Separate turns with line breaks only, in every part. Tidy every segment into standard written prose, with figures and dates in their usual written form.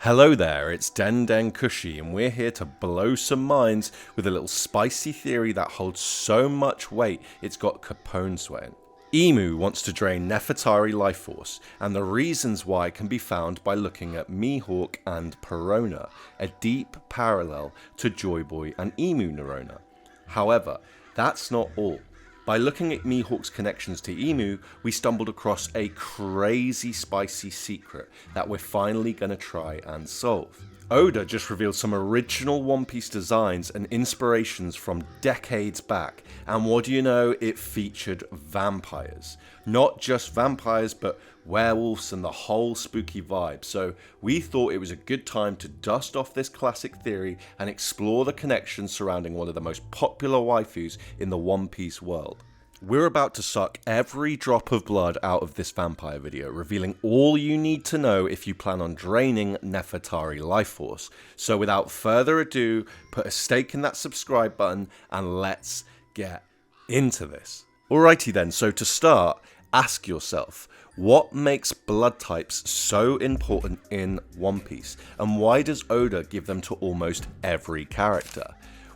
Hello there, it's Den Kushi, and we're here to blow some minds with a little spicy theory that holds so much weight it's got Capone sweating. Emu wants to drain Nefertari life force, and the reasons why can be found by looking at Mihawk and Perona, a deep parallel to Joyboy and Emu Neurona. However, that's not all. By looking at Mihawk's connections to Emu, we stumbled across a crazy spicy secret that we're finally going to try and solve. Oda just revealed some original One Piece designs and inspirations from decades back, and what do you know, it featured vampires. Not just vampires, but werewolves and the whole spooky vibe, so we thought it was a good time to dust off this classic theory and explore the connections surrounding one of the most popular waifus in the One Piece world. We're about to suck every drop of blood out of this vampire video, revealing all you need to know if you plan on draining Nefertari life force. So without further ado, put a stake in that subscribe button and let's get into this. Alrighty then, so to start, ask yourself, what makes blood types so important in One Piece, and why does Oda give them to almost every character?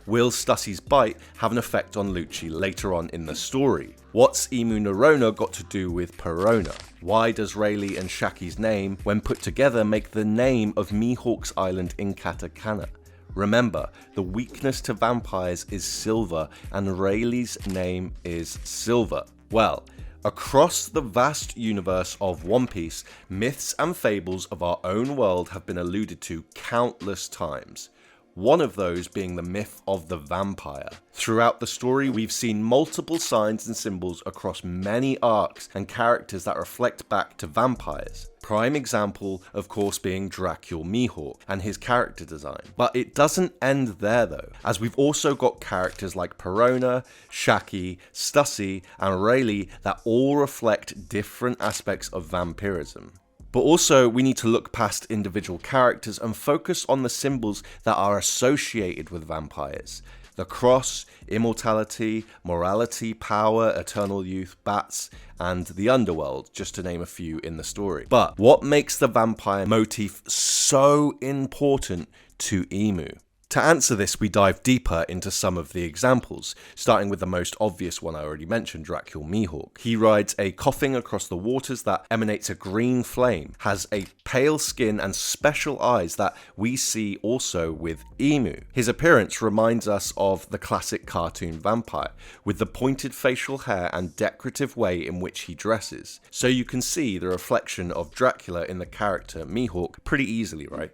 Will Stussy's bite have an effect on Lucci later on in the story? What's Emu Neurona got to do with Perona? Why does Rayleigh and Shakky's name, when put together, make the name of Mihawk's island in katakana? Remember, the weakness to vampires is silver, and Rayleigh's name is Silver. Well, across the vast universe of One Piece, myths and fables of our own world have been alluded to countless times. One of those being the myth of the vampire. Throughout the story, we've seen multiple signs and symbols across many arcs and characters that reflect back to vampires. Prime example, of course, being Dracula Mihawk and his character design. But it doesn't end there though, as we've also got characters like Perona, Shakky, Stussy, and Rayleigh that all reflect different aspects of vampirism. But also, we need to look past individual characters and focus on the symbols that are associated with vampires. The cross, immortality, morality, power, eternal youth, bats, and the underworld, just to name a few in the story. But what makes the vampire motif so important to Emu? To answer this, we dive deeper into some of the examples, starting with the most obvious one I already mentioned, Dracula Mihawk. He rides a coffin across the waters that emanates a green flame, has a pale skin and special eyes that we see also with Emu. His appearance reminds us of the classic cartoon vampire, with the pointed facial hair and decorative way in which he dresses. So you can see the reflection of Dracula in the character Mihawk pretty easily, right?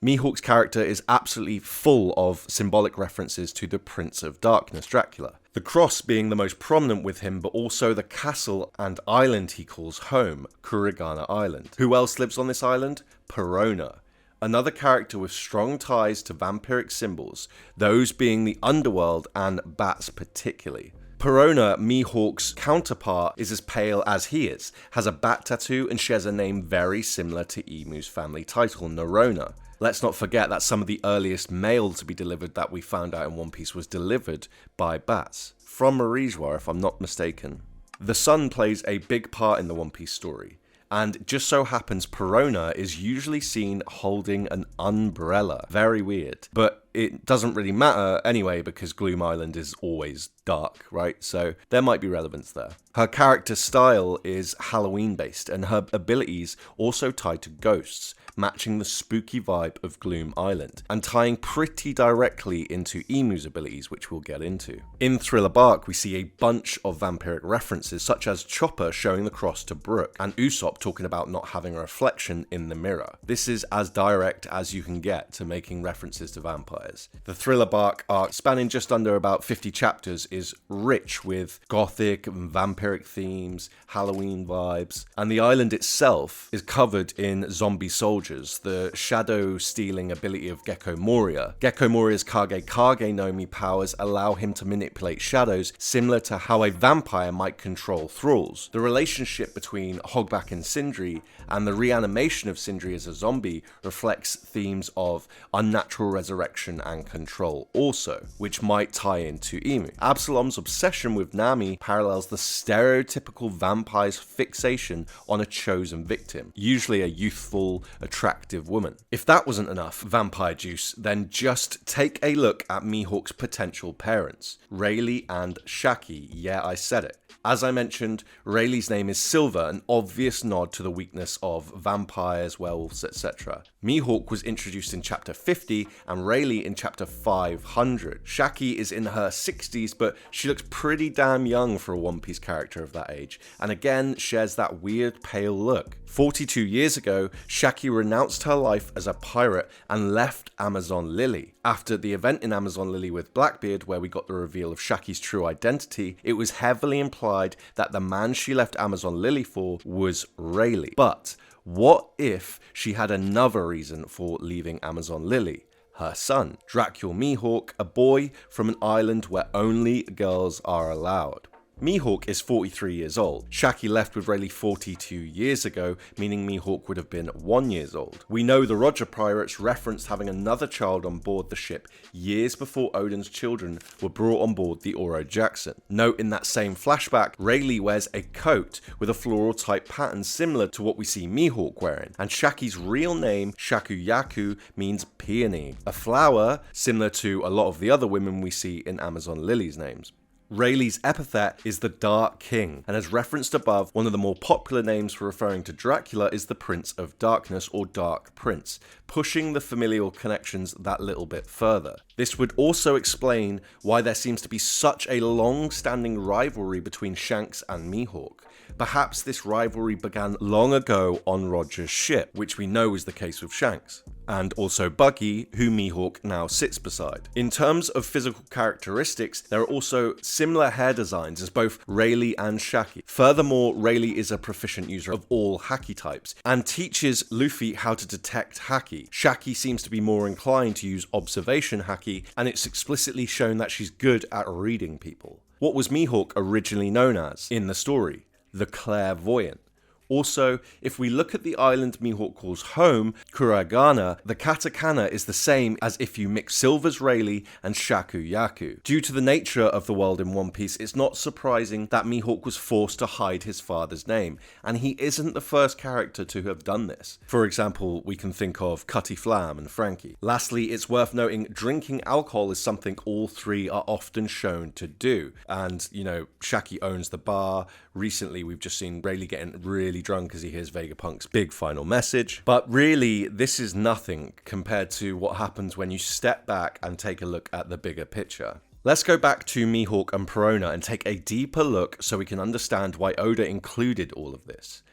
Mihawk's character is absolutely full of symbolic references to the Prince of Darkness, Dracula. The cross being the most prominent with him, but also the castle and island he calls home, Kurigana Island. Who else lives on this island? Perona. Another character with strong ties to vampiric symbols, those being the underworld and bats particularly. Perona, Mihawk's counterpart, is as pale as he is, has a bat tattoo, and shares a name very similar to Emu's family title, Neurona. Let's not forget that some of the earliest mail to be delivered that we found out in One Piece was delivered by bats, from Marijwa if I'm not mistaken. The sun plays a big part in the One Piece story, and just so happens Perona is usually seen holding an umbrella. Very weird, but it doesn't really matter anyway because Gloom Island is always dark, right? So there might be relevance there. Her character style is Halloween based, and her abilities also tied to ghosts, matching the spooky vibe of Gloom Island, and tying pretty directly into Emu's abilities, which we'll get into. In Thriller Bark, we see a bunch of vampiric references, such as Chopper showing the cross to Brook, and Usopp talking about not having a reflection in the mirror. This is as direct as you can get to making references to vampires. The Thriller Bark arc, spanning just under about 50 chapters, is rich with gothic and vampiric themes, Halloween vibes, and the island itself is covered in zombie soldiers. The shadow-stealing ability of Gecko Moria. Gecko Moria's Kage no Mi powers allow him to manipulate shadows, similar to how a vampire might control thralls. The relationship between Hogback and Sindri, and the reanimation of Sindri as a zombie, reflects themes of unnatural resurrection obsession and control also, which might tie into Emu. Absalom's obsession with Nami parallels the stereotypical vampire's fixation on a chosen victim, usually a youthful, attractive woman. If that wasn't enough vampire juice, then just take a look at Mihawk's potential parents, Rayleigh and Shakky. Yeah, I said it. As I mentioned, Rayleigh's name is Silver, an obvious nod to the weakness of vampires, werewolves, etc. Mihawk was introduced in chapter 50 and Rayleigh in chapter 500. Shakky is in her 60s, but she looks pretty damn young for a One Piece character of that age, and again shares that weird pale look. 42 years ago, Shakky renounced her life as a pirate and left Amazon Lily. After the event in Amazon Lily with Blackbeard, where we got the reveal of Shakky's true identity, it was heavily implied that the man she left Amazon Lily for was Rayleigh. But what if she had another reason for leaving Amazon Lily? Her son, Dracula Mihawk, a boy from an island where only girls are allowed. Mihawk is 43 years old. Shakky left with Rayleigh 42 years ago, meaning Mihawk would have been 1 year old. We know the Roger pirates referenced having another child on board the ship years before Odin's children were brought on board the Oro Jackson. Note in that same flashback, Rayleigh wears a coat with a floral type pattern similar to what we see Mihawk wearing, and Shakky's real name, Shakuyaku, means peony, a flower similar to a lot of the other women we see in Amazon Lily's names. Rayleigh's epithet is the Dark King, and as referenced above, one of the more popular names for referring to Dracula is the Prince of Darkness or Dark Prince, pushing the familial connections that little bit further. This would also explain why there seems to be such a long-standing rivalry between Shanks and Mihawk. Perhaps this rivalry began long ago on Roger's ship, which we know is the case with Shanks, and also Buggy, who Mihawk now sits beside. In terms of physical characteristics, there are also similar hair designs as both Rayleigh and Shakky. Furthermore, Rayleigh is a proficient user of all haki types, and teaches Luffy how to detect haki. Shakky seems to be more inclined to use observation haki, and it's explicitly shown that she's good at reading people. What was Mihawk originally known as in the story? The Clairvoyant. Also, if we look at the island Mihawk calls home, Kuragana, the katakana is the same as if you mix Silver's Rayleigh and Shakuyaku. Due to the nature of the world in One Piece, it's not surprising that Mihawk was forced to hide his father's name, and he isn't the first character to have done this. For example, we can think of Cutty Flam and Frankie. Lastly, it's worth noting drinking alcohol is something all three are often shown to do, and, you know, Shakky owns the bar. Recently, we've just seen Rayleigh getting really drunk as he hears Vegapunk's big final message. But really, this is nothing compared to what happens when you step back and take a look at the bigger picture. Let's go back to Mihawk and Perona and take a deeper look so we can understand why Oda included all of this.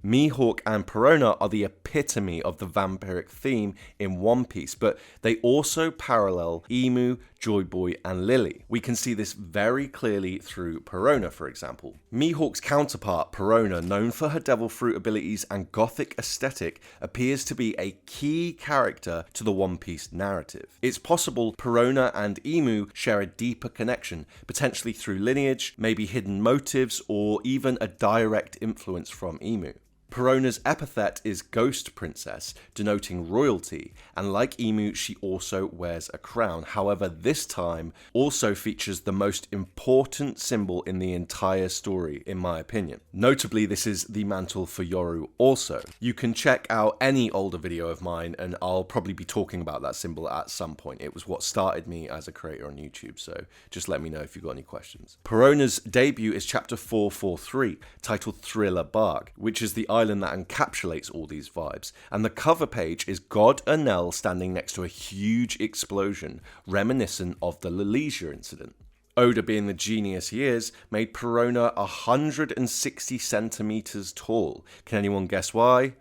Mihawk and Perona are the epitome of the vampiric theme in One Piece, but they also parallel Emu, Joyboy, and Lily. We can see this very clearly through Perona, for example. Mihawk's counterpart, Perona, known for her devil fruit abilities and gothic aesthetic, appears to be a key character to the One Piece narrative. It's possible Perona and Emu share a deeper connection, potentially through lineage, maybe hidden motives, or even a direct influence from Emu. Perona's epithet is Ghost Princess, denoting royalty, and like Emu, she also wears a crown. However, this time also features the most important symbol in the entire story, in my opinion. Notably, this is the mantle for Yoru also. You can check out any older video of mine, and I'll probably be talking about that symbol at some point. It was what started me as a creator on YouTube, so just let me know if you've got any questions. Perona's debut is chapter 443, titled Thriller Bark, which is the island that encapsulates all these vibes, and the cover page is God Enel standing next to a huge explosion, reminiscent of the Leisure incident. Oda, being the genius he is, made Perona 160 centimeters tall. Can anyone guess why?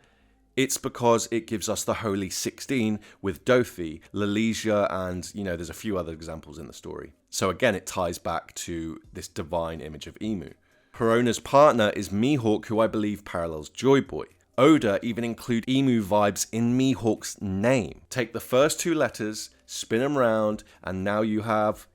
It's because it gives us the Holy 16 with Dothi, Leisure, and, you know, there's a few other examples in the story. So again, it ties back to this divine image of Emu. Perona's partner is Mihawk, who I believe parallels Joyboy. Oda even include Emu vibes in Mihawk's name. Take the first two letters, spin them round, and now you have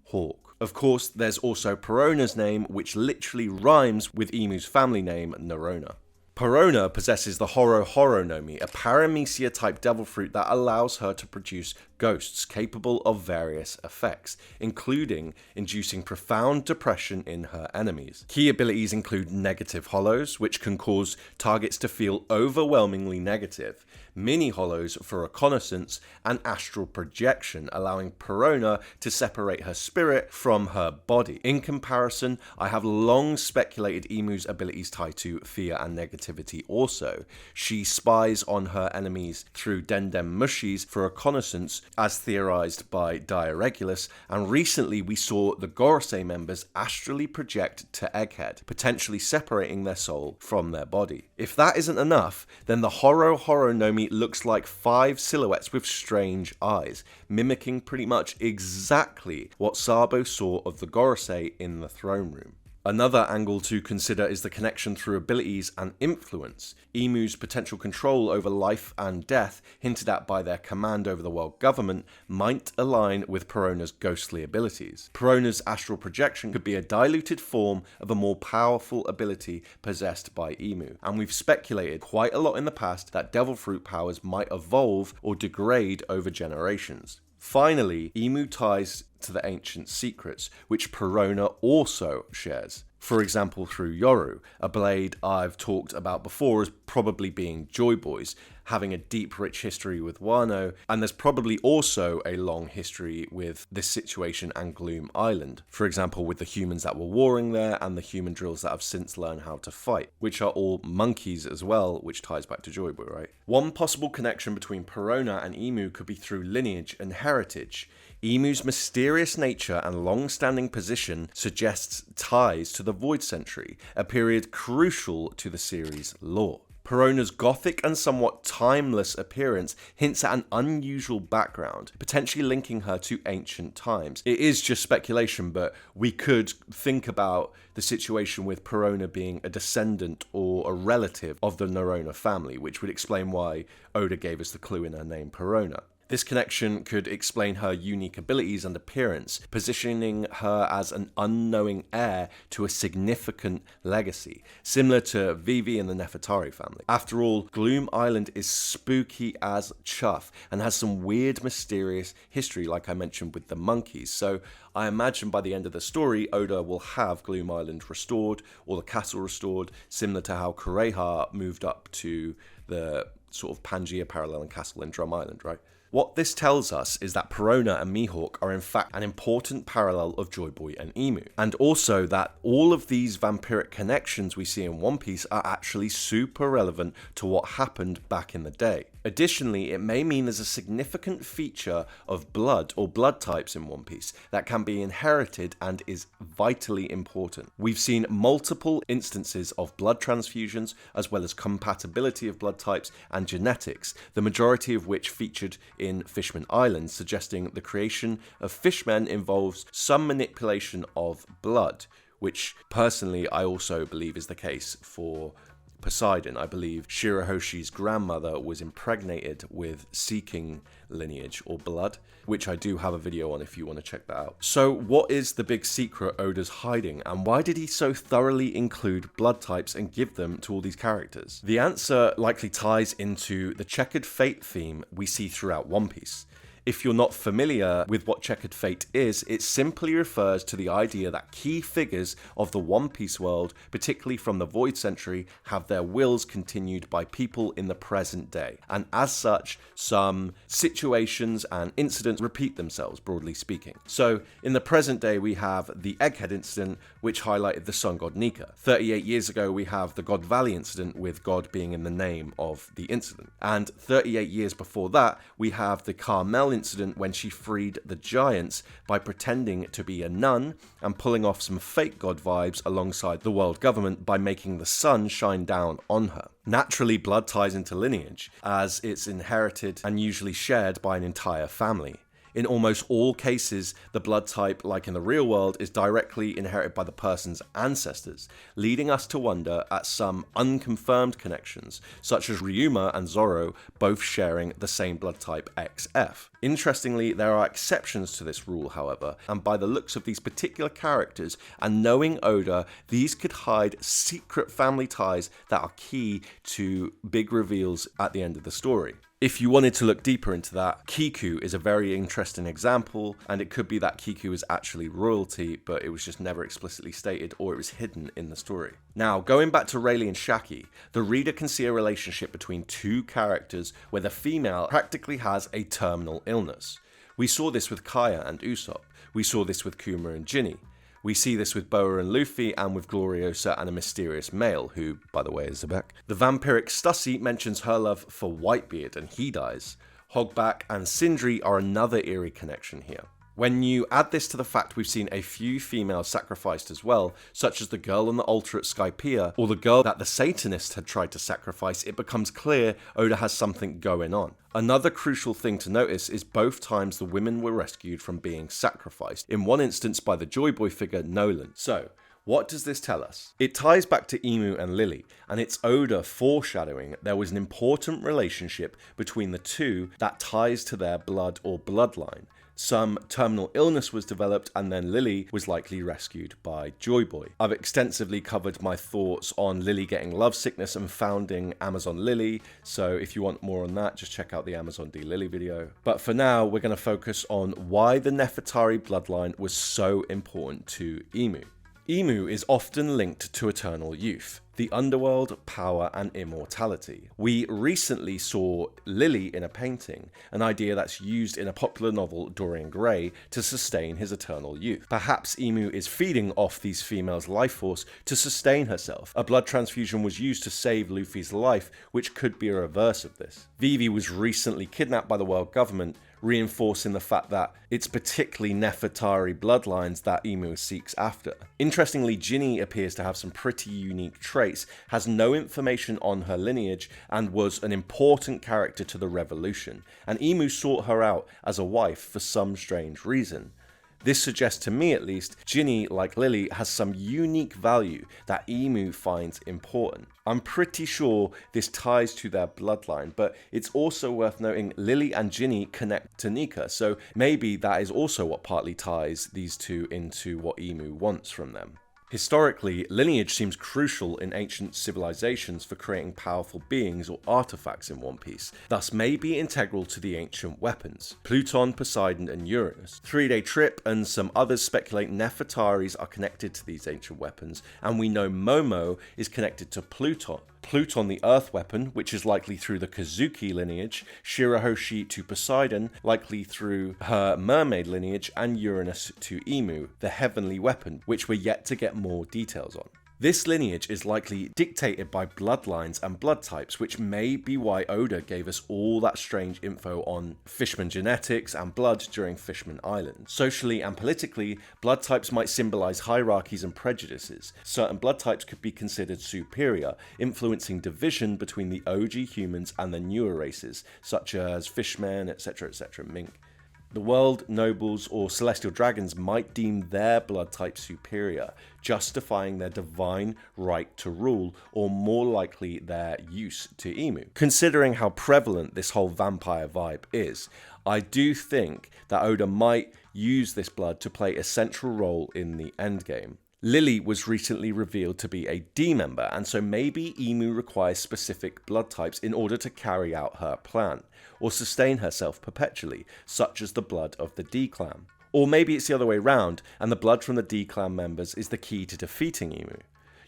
Hawk. Of course, there's also Perona's name, which literally rhymes with Emu's family name, Nerona. Perona possesses the Horo Horo Nomi, a paramecia-type devil fruit that allows her to produce ghosts capable of various effects, including inducing profound depression in her enemies. Key abilities include negative hollows, which can cause targets to feel overwhelmingly negative, mini hollows for reconnaissance, and astral projection, allowing Perona to separate her spirit from her body. In comparison, I have long speculated Emu's abilities tied to fear and negativity also. She spies on her enemies through MUSHIs for reconnaissance, as theorized by Dire Regulus, and recently we saw the Gorosei members astrally project to Egghead, potentially separating their soul from their body. If that isn't enough, then the Horo Horo Nomi looks like 5 silhouettes with strange eyes, mimicking pretty much exactly what Sabo saw of the Gorosei in the throne room. Another angle to consider is the connection through abilities and influence. Emu's potential control over life and death, hinted at by their command over the world government, might align with Perona's ghostly abilities. Perona's astral projection could be a diluted form of a more powerful ability possessed by Emu, and we've speculated quite a lot in the past that devil fruit powers might evolve or degrade over generations. Finally, Emu ties to the ancient secrets, which Perona also shares. For example, through Yoru, a blade I've talked about before as probably being Joyboy's, having a deep, rich history with Wano, and there's probably also a long history with this situation and Gloom Island. For example, with the humans that were warring there and the human drills that have since learned how to fight, which are all monkeys as well, which ties back to Joyboy, right? One possible connection between Perona and Emu could be through lineage and heritage. Emu's mysterious nature and long-standing position suggests ties to the Void Century, a period crucial to the series' lore. Perona's gothic and somewhat timeless appearance hints at an unusual background, potentially linking her to ancient times. It is just speculation, but we could think about the situation with Perona being a descendant or a relative of the Nerona family, which would explain why Oda gave us the clue in her name, Perona. This connection could explain her unique abilities and appearance, positioning her as an unknowing heir to a significant legacy, similar to Vivi and the Nefertari family. After all, Gloom Island is spooky as chuff and has some weird, mysterious history, like I mentioned with the monkeys, so I imagine by the end of the story, Oda will have Gloom Island restored, or the castle restored, similar to how Kureha moved up to the sort of Pangaea parallel castle in Drum Island, right? What this tells us is that Perona and Mihawk are in fact an important parallel of Joyboy and Emu, and also that all of these vampiric connections we see in One Piece are actually super relevant to what happened back in the day. Additionally, it may mean there's a significant feature of blood or blood types in One Piece that can be inherited and is vitally important. We've seen multiple instances of blood transfusions as well as compatibility of blood types and genetics, the majority of which featured in Fishman Island, suggesting the creation of fishmen involves some manipulation of blood, which personally I also believe is the case for Poseidon. I believe Shirahoshi's grandmother was impregnated with Sea King lineage or blood, which I do have a video on if you want to check that out. So what is the big secret Oda's hiding, and why did he so thoroughly include blood types and give them to all these characters? The answer likely ties into the checkered fate theme we see throughout One Piece. If you're not familiar with what checkered fate is, it simply refers to the idea that key figures of the One Piece world, particularly from the Void Century, have their wills continued by people in the present day. And as such, some situations and incidents repeat themselves, broadly speaking. So in the present day, we have the Egghead incident, which highlighted the sun god Nika. 38 years ago, we have the God Valley incident, with God being in the name of the incident. And 38 years before that, we have the Carmel incident when she freed the giants by pretending to be a nun and pulling off some fake god vibes alongside the world government by making the sun shine down on her. Naturally, blood ties into lineage, as it's inherited and usually shared by an entire family. In almost all cases, the blood type, like in the real world, is directly inherited by the person's ancestors, leading us to wonder at some unconfirmed connections, such as Ryuma and Zoro both sharing the same blood type XF. Interestingly, there are exceptions to this rule, however, and by the looks of these particular characters and knowing Oda, these could hide secret family ties that are key to big reveals at the end of the story. If you wanted to look deeper into that, Kiku is a very interesting example, and it could be that Kiku is actually royalty, but it was just never explicitly stated, or it was hidden in the story. Now, going back to Rayleigh and Shakky, the reader can see a relationship between two characters where the female practically has a terminal illness. We saw this with Kaya and Usopp. We saw this with Kuma and Ginny. We see this with Boa and Luffy, and with Gloriosa and a mysterious male, who, by the way, is Zebek. The vampiric Stussy mentions her love for Whitebeard, and he dies. Hogback and Sindri are another eerie connection here. When you add this to the fact we've seen a few females sacrificed as well, such as the girl on the altar at Skypiea, or the girl that the Satanist had tried to sacrifice, it becomes clear Oda has something going on. Another crucial thing to notice is both times the women were rescued from being sacrificed, in one instance by the Joyboy figure Nolan. So, what does this tell us? It ties back to Imu and Lily, and it's Oda foreshadowing there was an important relationship between the two that ties to their blood or bloodline. Some terminal illness was developed, and then Lily was likely rescued by Joyboy. I've extensively covered my thoughts on Lily getting lovesickness and founding Amazon Lily, so if you want more on that, just check out the Amazon D Lily video. But for now, we're going to focus on why the Nefertari bloodline was so important to Imu. Imu is often linked to eternal youth, the underworld, power, and immortality. We recently saw Lily in a painting, an idea that's used in a popular novel, Dorian Gray, to sustain his eternal youth. Perhaps Imu is feeding off these females' life force to sustain herself. A blood transfusion was used to save Luffy's life, which could be a reverse of this. Vivi was recently kidnapped by the world government, reinforcing the fact that it's particularly Nefertari bloodlines that Imu seeks after. Interestingly, Ginny appears to have some pretty unique traits, has no information on her lineage, and was an important character to the revolution, and Imu sought her out as a wife for some strange reason. This suggests to me at least, Ginny, like Lily, has some unique value that Imu finds important. I'm pretty sure this ties to their bloodline, but it's also worth noting Lily and Ginny connect to Nika, so maybe that is also what partly ties these two into what Imu wants from them. Historically, lineage seems crucial in ancient civilizations for creating powerful beings or artifacts in One Piece, thus may be integral to the ancient weapons. Pluton, Poseidon, and Uranus. 3-Day Trip and some others speculate Nefertaris are connected to these ancient weapons, and we know Momo is connected to Pluton. Pluton, the earth weapon, which is likely through the Kazuki lineage, Shirahoshi to Poseidon, likely through her mermaid lineage, and Uranus to Imu, the heavenly weapon, which we're yet to get more details on. This lineage is likely dictated by bloodlines and blood types, which may be why Oda gave us all that strange info on Fishman genetics and blood during Fishman Island. Socially and politically, blood types might symbolize hierarchies and prejudices. Certain blood types could be considered superior, influencing division between the OG humans and the newer races, such as Fishmen, etc., mink. The world nobles or celestial dragons might deem their blood type superior, justifying their divine right to rule, or more likely their use to Imu. Considering how prevalent this whole vampire vibe is, I do think that Oda might use this blood to play a central role in the endgame. Lily was recently revealed to be a D member, and so maybe Imu requires specific blood types in order to carry out her plan, or sustain herself perpetually, such as the blood of the D clan. Or maybe it's the other way round, and the blood from the D clan members is the key to defeating Imu.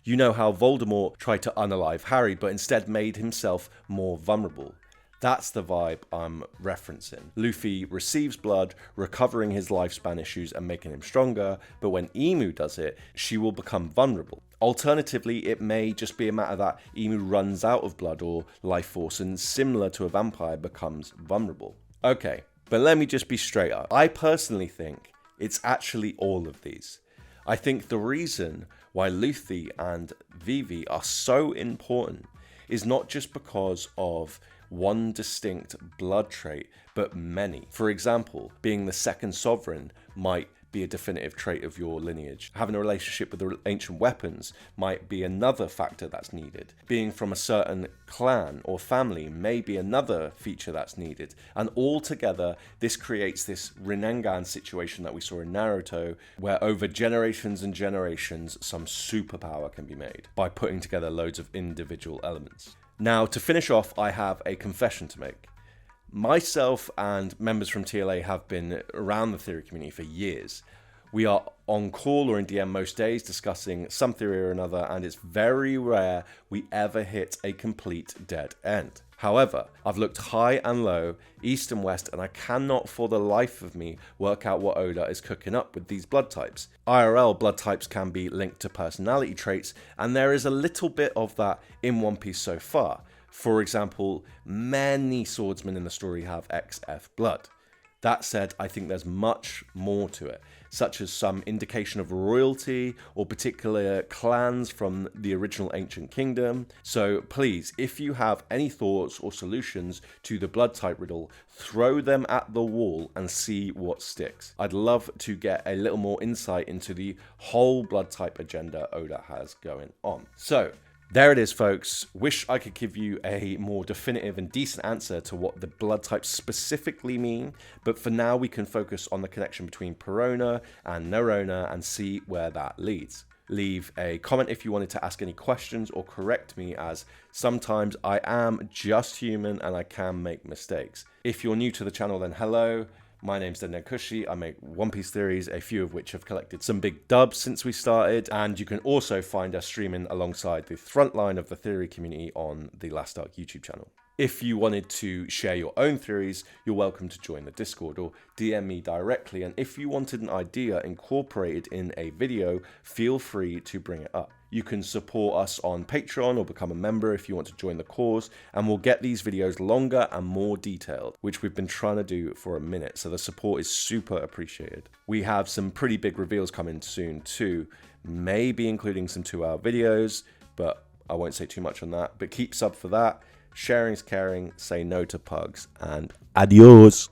You know how Voldemort tried to unalive Harry, but instead made himself more vulnerable. That's the vibe I'm referencing. Luffy receives blood, recovering his lifespan issues and making him stronger, but when Imu does it, she will become vulnerable. Alternatively, it may just be a matter that Imu runs out of blood or life force and, similar to a vampire, becomes vulnerable. Okay, but let me just be straight up. I personally think it's actually all of these. I think the reason why Luffy and Vivi are so important is not just because of one distinct blood trait, but many. For example, being the second sovereign might be a definitive trait of your lineage. Having a relationship with the ancient weapons might be another factor that's needed. Being from a certain clan or family may be another feature that's needed. And altogether, this creates this Rinnegan situation that we saw in Naruto, where over generations and generations, some superpower can be made by putting together loads of individual elements. Now, to finish off, I have a confession to make. Myself and members from TLA have been around the theory community for years. We are on call or in DM most days discussing some theory or another, and it's very rare we ever hit a complete dead end. However, I've looked high and low, east and west, and I cannot for the life of me work out what Oda is cooking up with these blood types. IRL blood types can be linked to personality traits, and there is a little bit of that in One Piece so far. For example, many swordsmen in the story have XF blood. That said, I think there's much more to it, such as some indication of royalty or particular clans from the original ancient kingdom. So please, if you have any thoughts or solutions to the blood type riddle, throw them at the wall and see what sticks. I'd love to get a little more insight into the whole blood type agenda Oda has going on. So, there it is, folks. Wish I could give you a more definitive and decent answer to what the blood types specifically mean, but for now we can focus on the connection between Perona and Nerona and see where that leads. Leave a comment if you wanted to ask any questions or correct me, as sometimes I am just human and I can make mistakes. If you're new to the channel, then hello. My name's Kushi. I make One Piece theories, a few of which have collected some big dubs since we started, and you can also find us streaming alongside the front line of the theory community on the Last Arc YouTube channel. If you wanted to share your own theories, you're welcome to join the Discord or DM me directly, and if you wanted an idea incorporated in a video, feel free to bring it up. You can support us on Patreon or become a member if you want to join the cause, and we'll get these videos longer and more detailed, which we've been trying to do for a minute, so the support is super appreciated. We have some pretty big reveals coming soon too, maybe including some 2-hour videos, but I won't say too much on that. But keep sub for that. Sharing's caring, say no to pugs, and adios.